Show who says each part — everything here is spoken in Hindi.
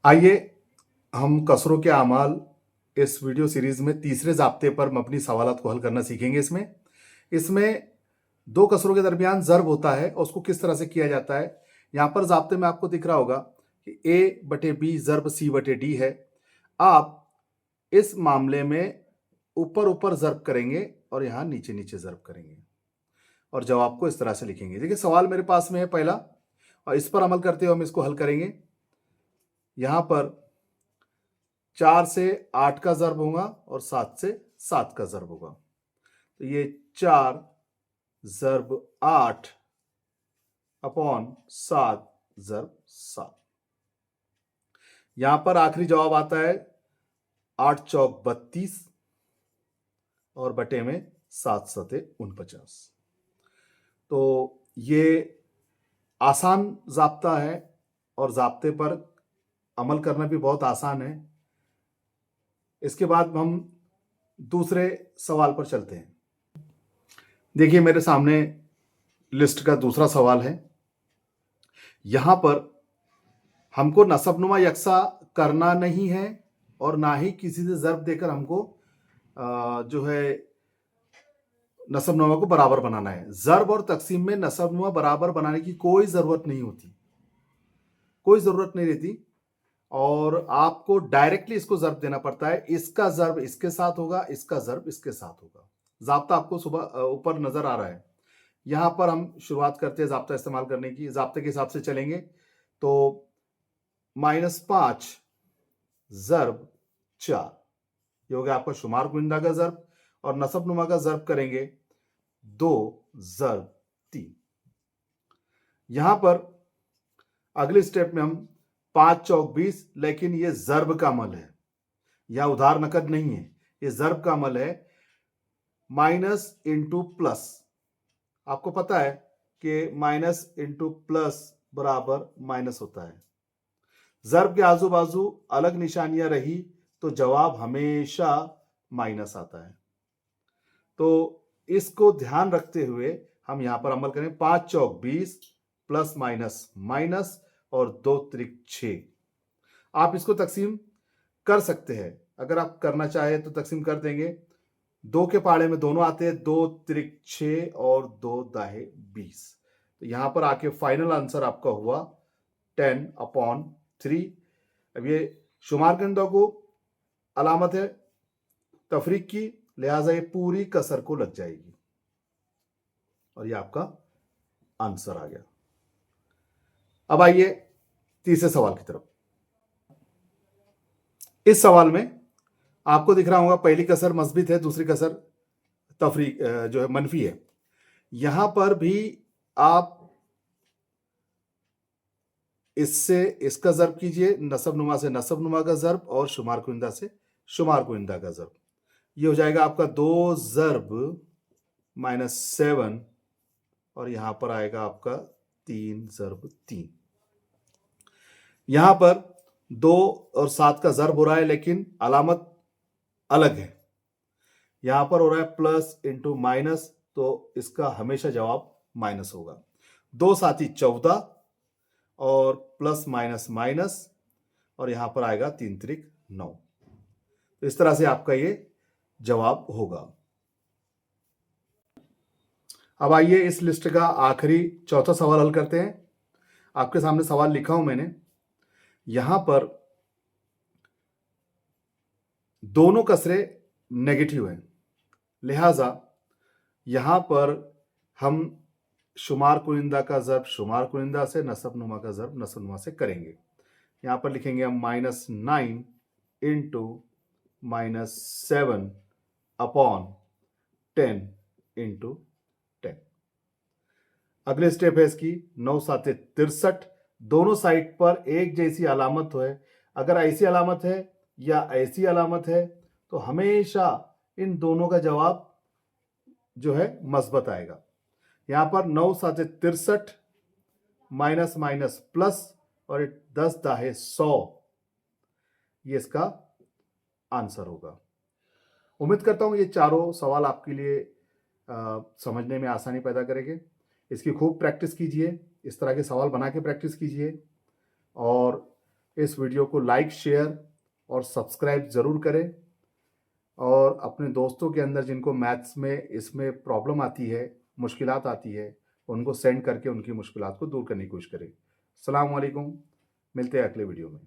Speaker 1: आइए हम कसरों के अमाल इस वीडियो सीरीज में तीसरे ज़ाब्ते पर हम अपनी सवालात को हल करना सीखेंगे। इसमें 2 कसरों के दरमियान ज़र्ब होता है और उसको किस तरह से किया जाता है। यहाँ पर ज़ाब्ते में आपको दिख रहा होगा कि A/B ज़र्ब C/D है। आप इस मामले में ऊपर-ऊपर ज़र्ब करेंगे और यहाँ नीचे-नीचे ज़र्ब करेंगे और जवाब को इस तरह से लिखेंगे। देखिए सवाल मेरे पास में है पहला और इस पर अमल करते हुए हम इसको हल करेंगे। यहाँ पर 4 से 8 का ज़र्ब होगा और 7 से 7 का ज़र्ब होगा। तो ये 4 ज़र्ब 8 अपॉन 7 ज़र्ब 7। यहां पर आखिरी जवाब आता है 8 चौक 32 और बटे में 7 सते 49। तो ये आसान ज़ाब्ता है और ज़ाब्ते पर अमल करना भी बहुत आसान है। इसके बाद हम दूसरे सवाल पर चलते हैं। देखिए मेरे सामने लिस्ट का दूसरा सवाल है। यहां पर हमको नसबनुमा यकसा करना नहीं है और ना ही किसी से ज़र्ब देकर हमको जो है नसबनुमा को बराबर बनाना है। ज़र्ब और तकसीम में नसबनुमा बराबर बनाने की कोई ज़रूरत नहीं होती, कोई ज़रूरत नहीं रहती और आपको डायरेक्टली इसको ज़र्ब देना पड़ता है। इसका ज़र्ब इसके साथ होगा, इसका ज़र्ब इसके साथ होगा। ज़ाब्ता आपको सुबह ऊपर नज़र आ रहा है। यहाँ पर हम शुरुआत करते हैं ज़ाब्ता इस्तेमाल करने की। ज़ाब्ते के हिसाब से चलेंगे तो -5 ज़र्ब 4 ये हो गया आपका शुमार कुनिंदा का ज़र्ब और नसबनुमा का ज़र्ब करेंगे 2 ज़र्ब 3। यहां पर अगले स्टेप में हम 5 चौक 20, लेकिन ये ज़र्ब का अमल है, यह उधार नकद नहीं है, ये ज़र्ब का अमल है। माइनस इंटू प्लस, आपको पता है कि माइनस इंटू प्लस बराबर माइनस होता है। ज़र्ब के आजू बाजू अलग निशानियां रही तो जवाब हमेशा माइनस आता है। तो इसको ध्यान रखते हुए हम यहां पर अमल करें। 5 चौक 20 प्लस माइनस माइनस और 2 त्रिक 6। आप इसको तकसीम कर सकते हैं, अगर आप करना चाहे तो तकसीम कर देंगे। 2 के पाड़े में दोनों आते हैं, 2 त्रिक 6 और 2 दाहे 20। तो यहां पर आके फाइनल आंसर आपका हुआ 10/3। अब ये शुमार कुनिंदा को अलामत है तफरीक की, लिहाजा ये पूरी कसर को लग जाएगी और ये आपका आंसर आ गया। अब आइए तीसरे सवाल की तरफ। इस सवाल में आपको दिख रहा होगा पहली कसर मस्बित है, दूसरी कसर तफरीक जो है मनफी है। यहां पर भी आप इससे इसका ज़र्ब कीजिए, नसबनुमा से नसबनुमा का ज़र्ब और शुमार कुनिंदा से शुमार कुनिंदा का ज़र्ब। ये हो जाएगा आपका 2 ज़र्ब -7 और यहां पर आएगा आपका 3 ज़र्ब 3। यहां पर 2 और 7 का ज़र्ब हो रहा है, लेकिन अलामत अलग है। यहां पर हो रहा है प्लस इंटू माइनस, तो इसका हमेशा जवाब माइनस होगा। 2 साथी 14 और प्लस माइनस माइनस और यहां पर आएगा 3 त्रिक 9। तो इस तरह से आपका ये जवाब होगा। अब आइए इस लिस्ट का आखिरी चौथा सवाल हल करते हैं। आपके सामने सवाल लिखा हूं मैंने। यहां पर दोनों कसरे नेगेटिव हैं, लिहाजा यहां पर हम शुमार कुनिंदा का ज़र्ब शुमार कुनिंदा से, नसबनुमा का ज़र्ब नसबनुमा से करेंगे। यहां पर लिखेंगे हम -9 इंटू -7 अपॉन 10 इंटू 10। अगले स्टेप है इसकी 9 साते 63। दोनों साइड पर एक जैसी अलामत है। अगर ऐसी अलामत है या ऐसी अलामत है तो हमेशा इन दोनों का जवाब जो है मस्बत आएगा। यहां पर 9 साते 63 माइनस माइनस प्लस और 10 दाहे 100, ये इसका आंसर होगा। उम्मीद करता हूं ये चारों सवाल आपके लिए समझने में आसानी पैदा करेंगे। इसकी खूब प्रैक्टिस कीजिए, इस तरह के सवाल बना के प्रैक्टिस कीजिए और इस वीडियो को लाइक, शेयर और सब्सक्राइब ज़रूर करें और अपने दोस्तों के अंदर जिनको मैथ्स में इसमें प्रॉब्लम आती है, मुश्किलात आती है, उनको सेंड करके उनकी मुश्किलात को दूर करने की कोशिश करें। अस्सलाम वालेकुम, मिलते हैं अगले वीडियो में।